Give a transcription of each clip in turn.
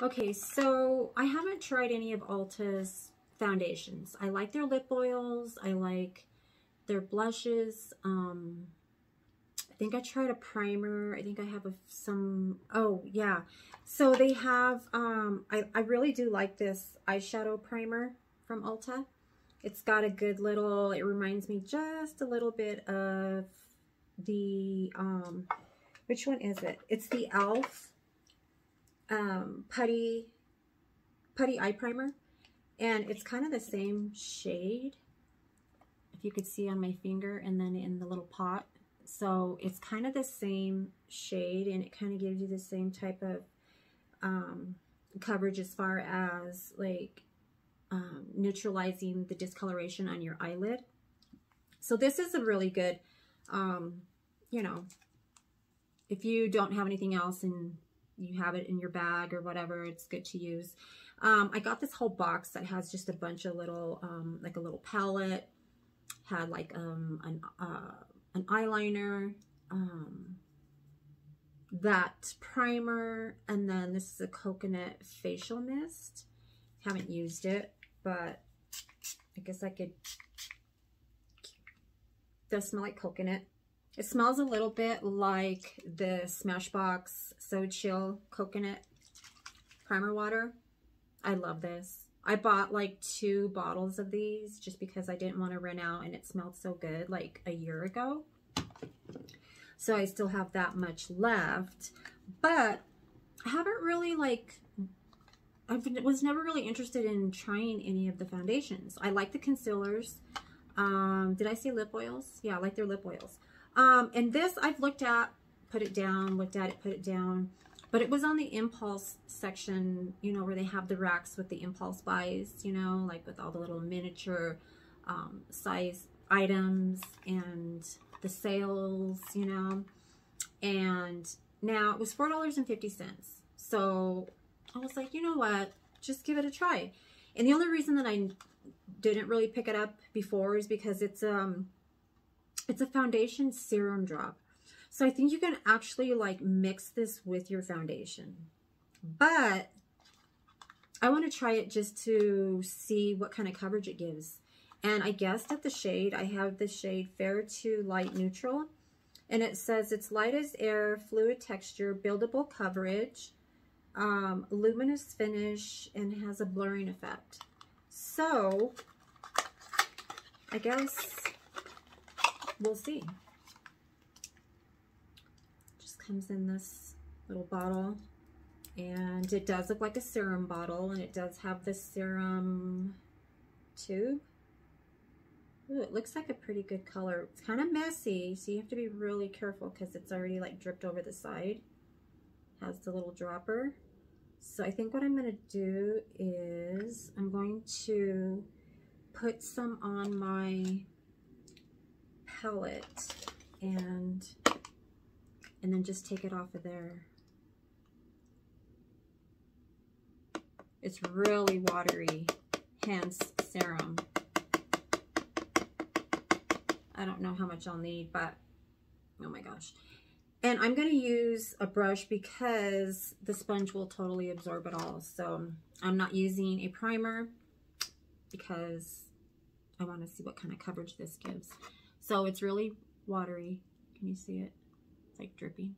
Okay, so I haven't tried any of Ulta's foundations. I like their lip oils. I like their blushes. I think I tried a primer. I think I have oh yeah. So they have, I really do like this eyeshadow primer from Ulta. It's got a good little, it reminds me just a little bit of the, which one is it? It's the e.l.f. Putty Eye Primer. And it's kind of the same shade, if you could see on my finger and then in the little pot. So it's kind of the same shade, and it kind of gives you the same type of coverage as far as like neutralizing the discoloration on your eyelid. So this is a really good, you know, if you don't have anything else and you have it in your bag or whatever, it's good to use. I got this whole box that has just a bunch of little, like a little palette, had like an eyeliner, that primer, and then this is a coconut facial mist. Haven't used it, but I guess I could. It does smell like coconut. It smells a little bit like the Smashbox So Chill Coconut Primer Water. I love this. I bought like 2 bottles of these just because I didn't want to run out, and it smelled so good like a year ago. So I still have that much left, but I haven't really like, was never really interested in trying any of the foundations. I like the concealers. Did I say lip oils? Yeah, I like their lip oils. And this I've looked at, put it down, looked at it, put it down. But it was on the impulse section, you know, where they have the racks with the impulse buys, you know, like with all the little miniature size items and the sales, you know. And now it was $4.50. So I was like, you know what, just give it a try. And the only reason that I didn't really pick it up before is because it's a foundation serum drop. So I think you can actually like mix this with your foundation, but I want to try it just to see what kind of coverage it gives. And I guessed at the shade, I have the shade Fair to Light Neutral, and it says it's light as air, fluid texture, buildable coverage, luminous finish, and has a blurring effect. So I guess we'll see. Comes in this little bottle, and it does look like a serum bottle, and it does have the serum tube. Ooh, it looks like a pretty good color. It's kind of messy, so you have to be really careful because it's already like dripped over the side. Has the little dropper. So I think what I'm going to do is I'm going to put some on my palette and then just take it off of there. It's really watery, hence serum. I don't know how much I'll need, but oh my gosh. And I'm going to use a brush because the sponge will totally absorb it all. So I'm not using a primer because I want to see what kind of coverage this gives. So it's really watery. Can you see it? Like dripping.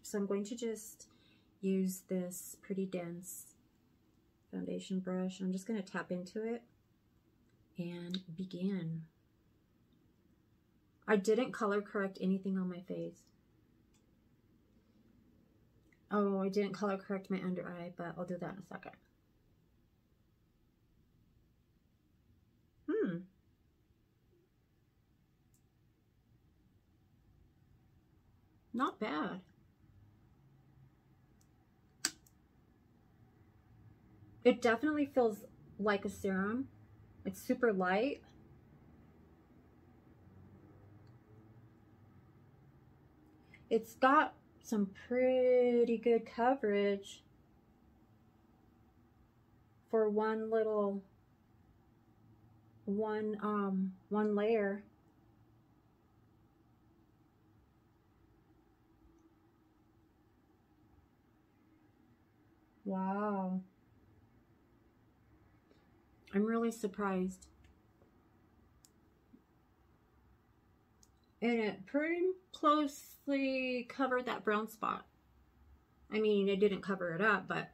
So I'm going to just use this pretty dense foundation brush. I'm just going to tap into it and begin. I didn't color correct anything on my face. Oh, I didn't color correct my under eye, but I'll do that in a second. Not bad. It definitely feels like a serum. It's super light. It's got some pretty good coverage for one layer. Wow. I'm really surprised. And it pretty closely covered that brown spot. I mean, it didn't cover it up, but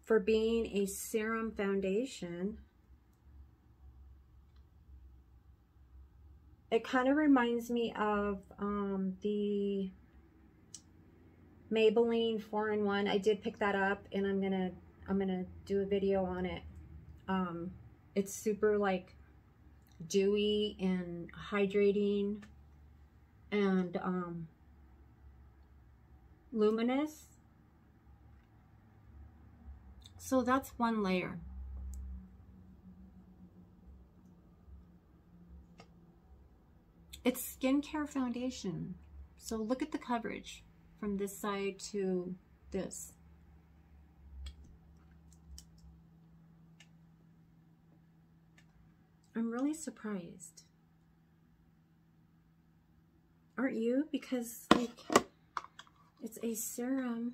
for being a serum foundation, it kind of reminds me of the Maybelline 4-in-1. I did pick that up, and I'm gonna do a video on it. It's super like dewy and hydrating and luminous. So that's one layer. It's skincare foundation. So look at the coverage from this side to this. I'm really surprised. Aren't you? Because like it's a serum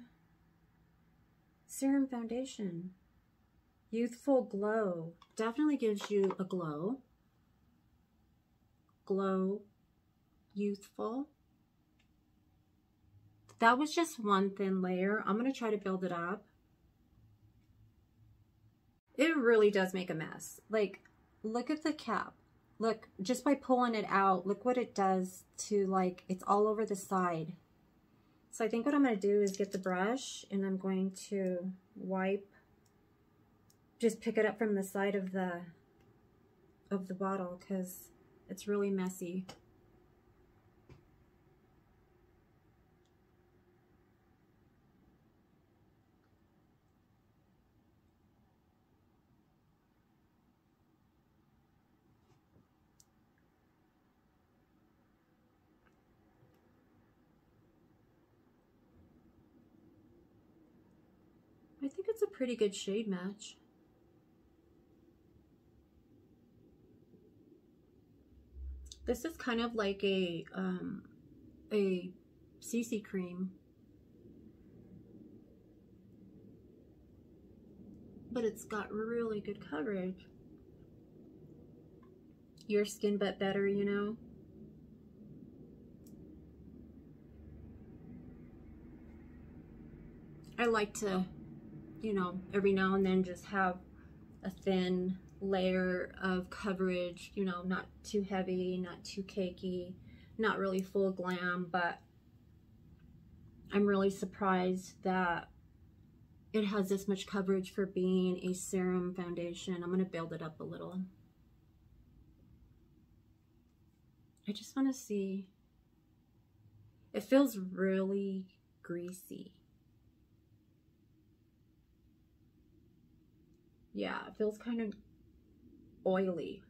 foundation. Youthful Glow. Definitely gives you a glow. Glow. Youthful. That was just one thin layer. I'm going to try to build it up. It really does make a mess. Like, look at the cap. Look, just by pulling it out, look what it does to, like, it's all over the side. So I think what I'm going to do is get the brush, and I'm going to wipe, just pick it up from the side of the bottle, because it's really messy. I think it's a pretty good shade match. This is kind of like a CC cream, but it's got really good coverage. Your skin but better, you know. I like to, you know, every now and then just have a thin layer of coverage, you know, not too heavy, not too cakey, not really full glam, but I'm really surprised that it has this much coverage for being a serum foundation. I'm going to build it up a little. I just want to see. It feels really greasy. Yeah, it feels kind of oily.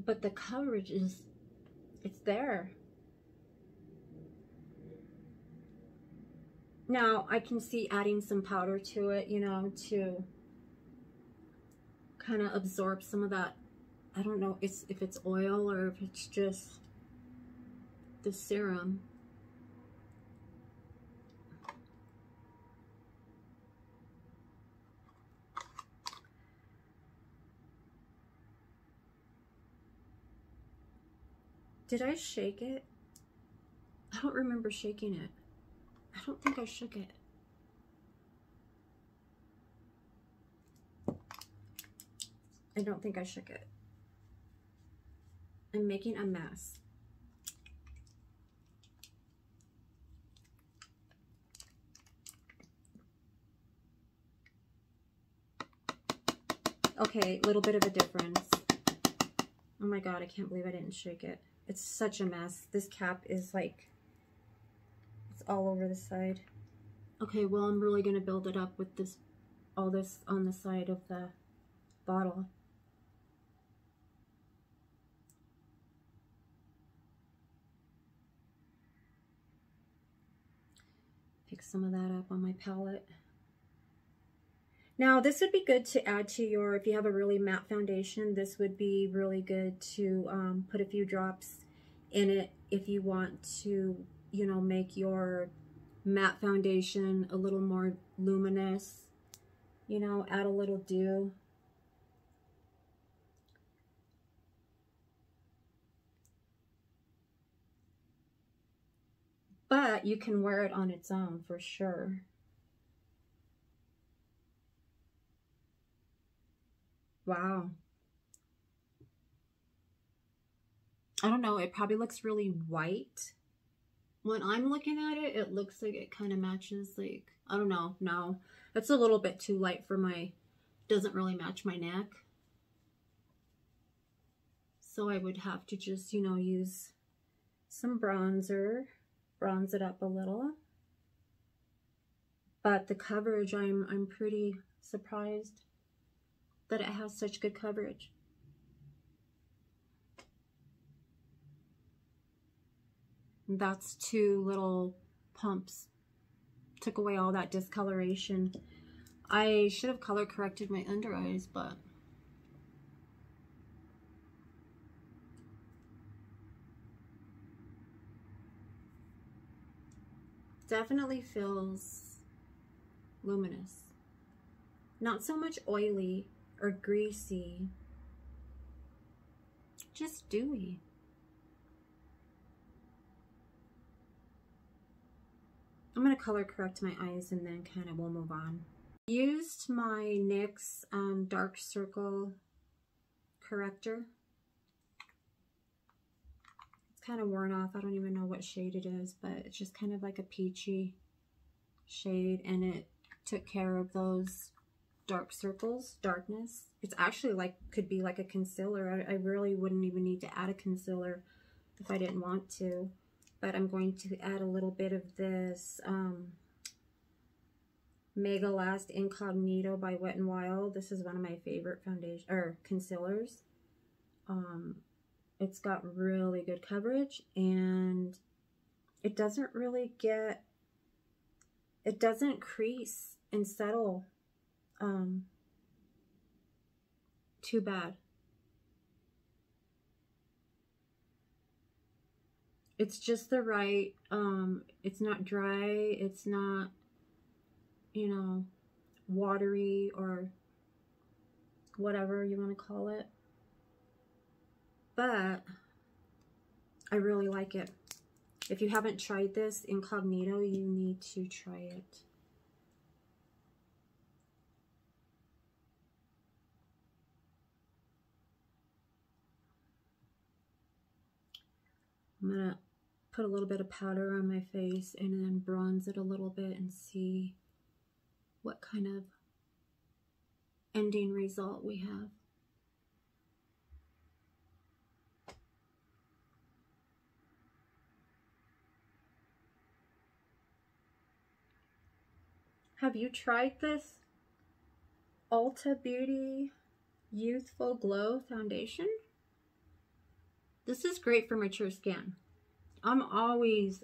But the coverage is, it's there. Now, I can see adding some powder to it, you know, to kind of absorb some of that. I don't know if it's oil or if it's just the serum. Did I shake it? I don't remember shaking it. I don't think I shook it. I don't think I shook it. I'm making a mess. Okay, a little bit of a difference. Oh my God, I can't believe I didn't shake it. It's such a mess. This cap is like, it's all over the side. Okay, well, I'm really gonna build it up with this, all this on the side of the bottle. Pick some of that up on my palette. Now, this would be good to add to your, if you have a really matte foundation, this would be really good to put a few drops in it if you want to, you know, make your matte foundation a little more luminous, you know, add a little dew. But you can wear it on its own for sure. Wow. I don't know, it probably looks really white. When I'm looking at it, it looks like it kind of matches, like, I don't know. No, it's a little bit too light for my, doesn't really match my neck. So I would have to just, you know, use some bronzer, bronze it up a little. But the coverage, I'm pretty surprised that it has such good coverage. That's 2 little pumps. Took away all that discoloration. I should have color corrected my under eyes, but definitely feels luminous. Not so much oily or greasy, just dewy. I'm going to color correct my eyes and then kind of we'll move on. Used my NYX dark circle corrector. It's kind of worn off. I don't even know what shade it is, but it's just kind of like a peachy shade, and it took care of those dark circles, darkness. It's actually like, could be like a concealer. I really wouldn't even need to add a concealer if I didn't want to. But I'm going to add a little bit of this Mega Last Incognito by Wet n Wild. This is one of my favorite foundation or concealers. It's got really good coverage, and it doesn't really get, it doesn't crease and settle too bad. It's just the right, it's not dry, it's not, you know, watery or whatever you want to call it. But I really like it. If you haven't tried this Incognito, you need to try it. I'm going to put a little bit of powder on my face and then bronze it a little bit and see what kind of ending result we have. Have you tried this ULTA-Beauty Youthful Glow Foundation? This is great for mature skin. I'm always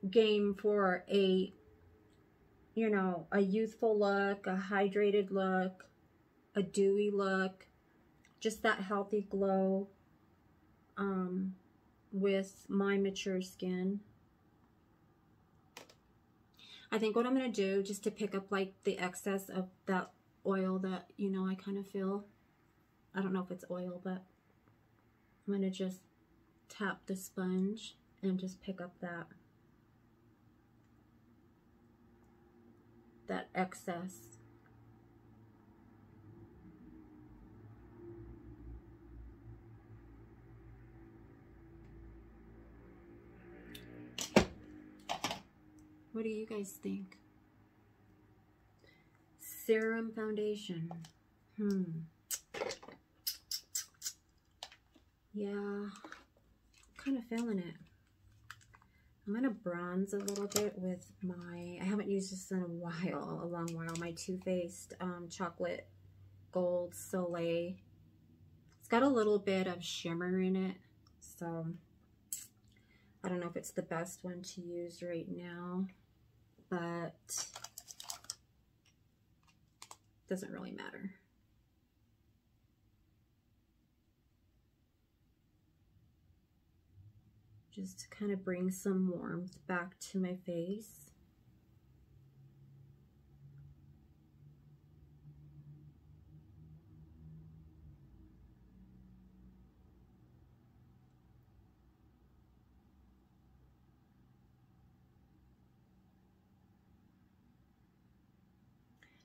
game for a, you know, a youthful look, a hydrated look, a dewy look, just that healthy glow with my mature skin. I think what I'm going to do, just to pick up like the excess of that oil that, you know, I kind of feel, I don't know if it's oil, but I'm going to just tap the sponge and just pick up that excess. What do you guys think? Serum foundation. Yeah, kind of feeling it. I'm gonna bronze a little bit with my, I haven't used this in a while, a long while, my Too Faced Chocolate Gold Soleil. It's got a little bit of shimmer in it, so I don't know if it's the best one to use right now, but Doesn't really matter. Just to kind of bring some warmth back to my face.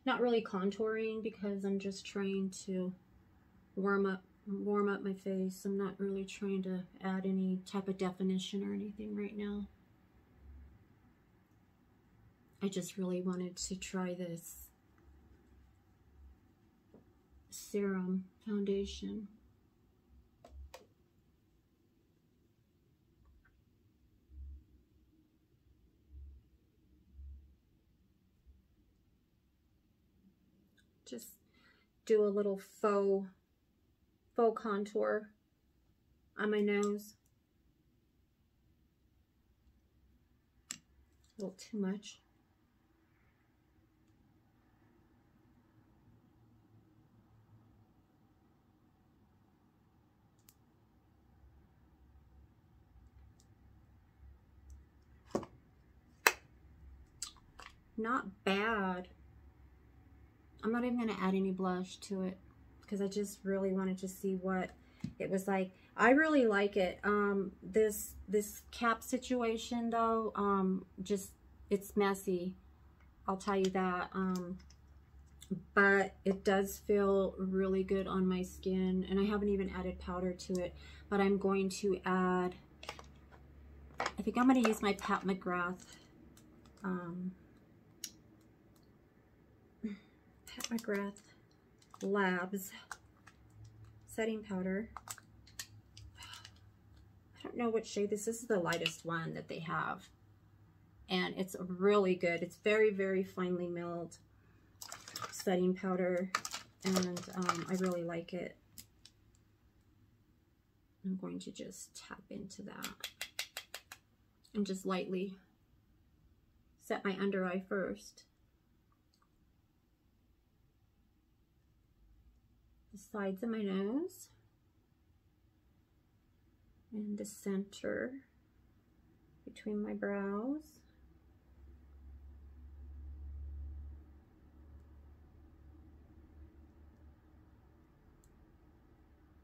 Not really contouring because I'm just trying to warm up my face. I'm not really trying to add any type of definition or anything right now. I just really wanted to try this serum foundation. Just do a little faux contour on my nose. A little too much. Not bad. I'm not even going to add any blush to it because I just really wanted to see what it was like. I really like it. This cap situation though, just, it's messy. I'll tell you that. But it does feel really good on my skin, and I haven't even added powder to it, but I'm going to add, I think I'm going to use my Mcgrath, Mcgrath Labs setting powder. I don't know what shade this is. This is the lightest one that they have, and it's really good. It's very, very finely milled setting powder, and I really like it. I'm going to just tap into that and just lightly set my under eye first. The sides of my nose and the center between my brows.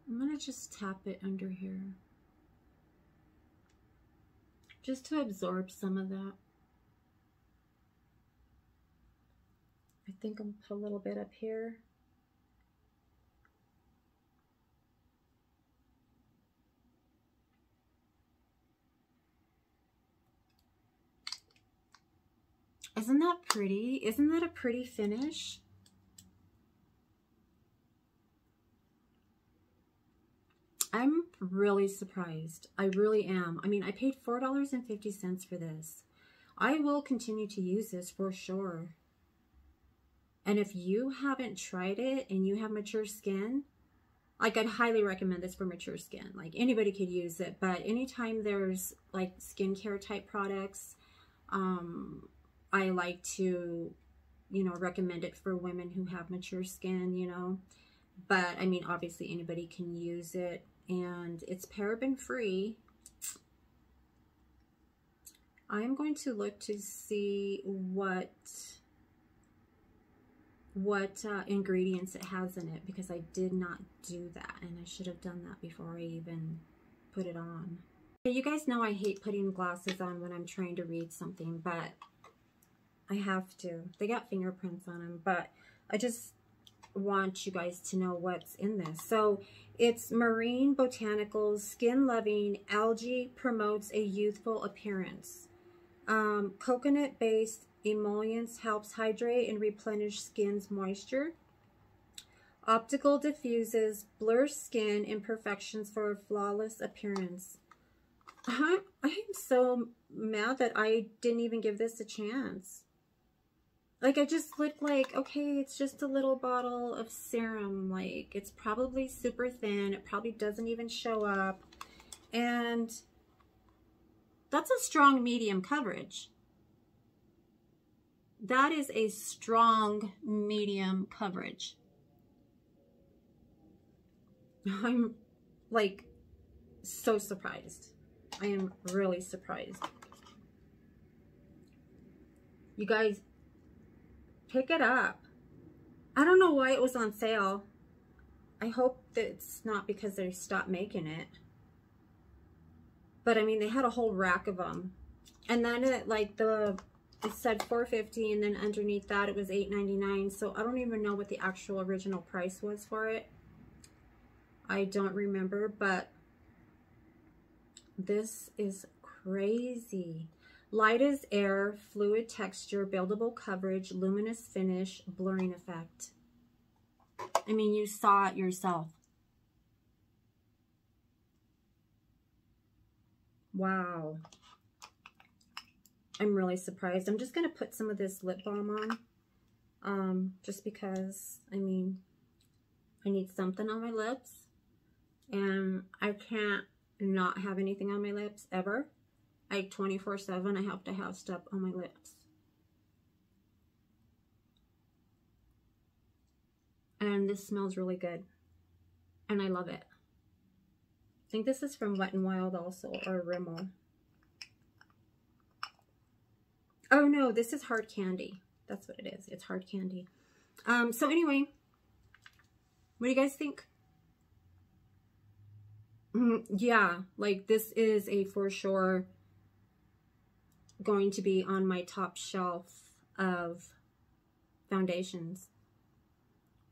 I'm going to just tap it under here just to absorb some of that. I think I'm going to put a little bit up here. Isn't that pretty? Isn't that a pretty finish? I'm really surprised. I really am. I mean, I paid $4.50 for this. I will continue to use this for sure. And if you haven't tried it and you have mature skin, like, I'd highly recommend this for mature skin. Like, anybody could use it, but anytime there's like skincare type products, I like to, you know, recommend it for women who have mature skin, you know. But I mean, obviously anybody can use it, and it's paraben free. I'm going to look to see what ingredients it has in it, because I did not do that, and I should have done that before I even put it on. You guys know I hate putting glasses on when I'm trying to read something, but I have to. They got fingerprints on them, but I just want you guys to know what's in this. So it's marine botanicals, skin loving, algae promotes a youthful appearance. Coconut based emollients helps hydrate and replenish skin's moisture. Optical diffuses blurs skin imperfections for a flawless appearance. I'm so mad that I didn't even give this a chance. Like, I just looked like, okay, it's just a little bottle of serum. Like, it's probably super thin. It probably doesn't even show up. And that's a strong medium coverage. That is a strong medium coverage. I'm like so surprised. I am really surprised. You guys, pick it up. I don't know why it was on sale. I hope that it's not because they stopped making it. But I mean, they had a whole rack of them. And then it said $4.50, and then underneath that it was $8.99. So I don't even know what the actual original price was for it. I don't remember, but this is crazy. Light as air, fluid texture, buildable coverage, luminous finish, blurring effect. I mean, you saw it yourself. Wow. I'm really surprised. I'm just going to put some of this lip balm on. Just because, I mean, I need something on my lips. And I can't not have anything on my lips ever. Like 24/7, I have to have stuff on my lips. And this smells really good. And I love it. I think this is from Wet n Wild also, or Rimmel. Oh no, this is Hard Candy. That's what it is. It's Hard Candy. So anyway, what do you guys think? Yeah, like this is a for sure going to be on my top shelf of foundations.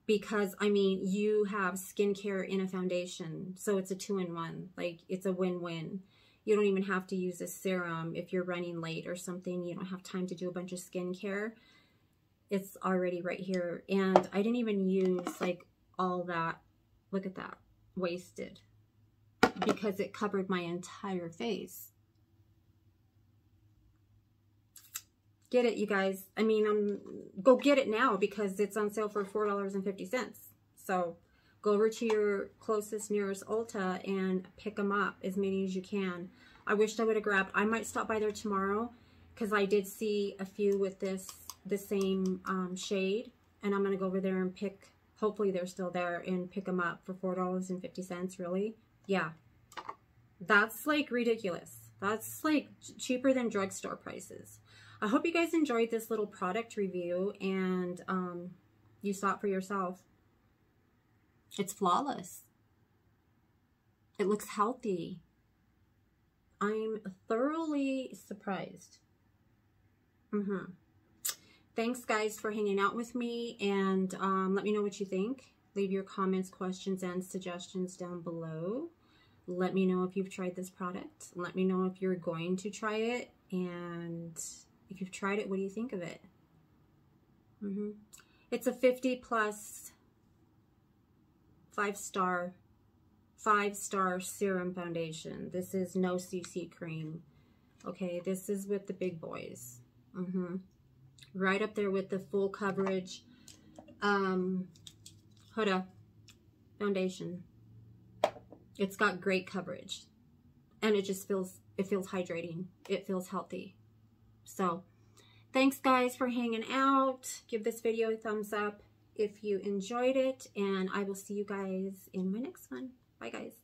Because, I mean, you have skincare in a foundation, so it's a 2-in-1. Like, it's a win-win. You don't even have to use a serum if you're running late or something. You don't have time to do a bunch of skincare. It's already right here. And I didn't even use, like, all that. Look at that. Wasted. Because it covered my entire face. Get it, you guys. I mean, go get it now because it's on sale for $4.50. So go over to your closest, nearest Ulta and pick them up, as many as you can. I wished I would have grabbed. I might stop by there tomorrow because I did see a few with the same shade, and I'm gonna go over there and pick. Hopefully they're still there, and pick them up for $4.50. Really? Yeah. That's like ridiculous. That's like cheaper than drugstore prices. I hope you guys enjoyed this little product review, and you saw it for yourself. It's flawless. It looks healthy. I'm thoroughly surprised. Thanks, guys, for hanging out with me, and let me know what you think. Leave your comments, questions, and suggestions down below. Let me know if you've tried this product. Let me know if you're going to try it, and if you've tried it, what do you think of it? It's a 50+ 5-star serum foundation. This is no CC cream. Okay, this is with the big boys. Right up there with the full coverage Huda foundation. It's got great coverage, and it just feels hydrating. It feels healthy. So thanks, guys, for hanging out. Give this video a thumbs up if you enjoyed it, and I will see you guys in my next one. Bye, guys.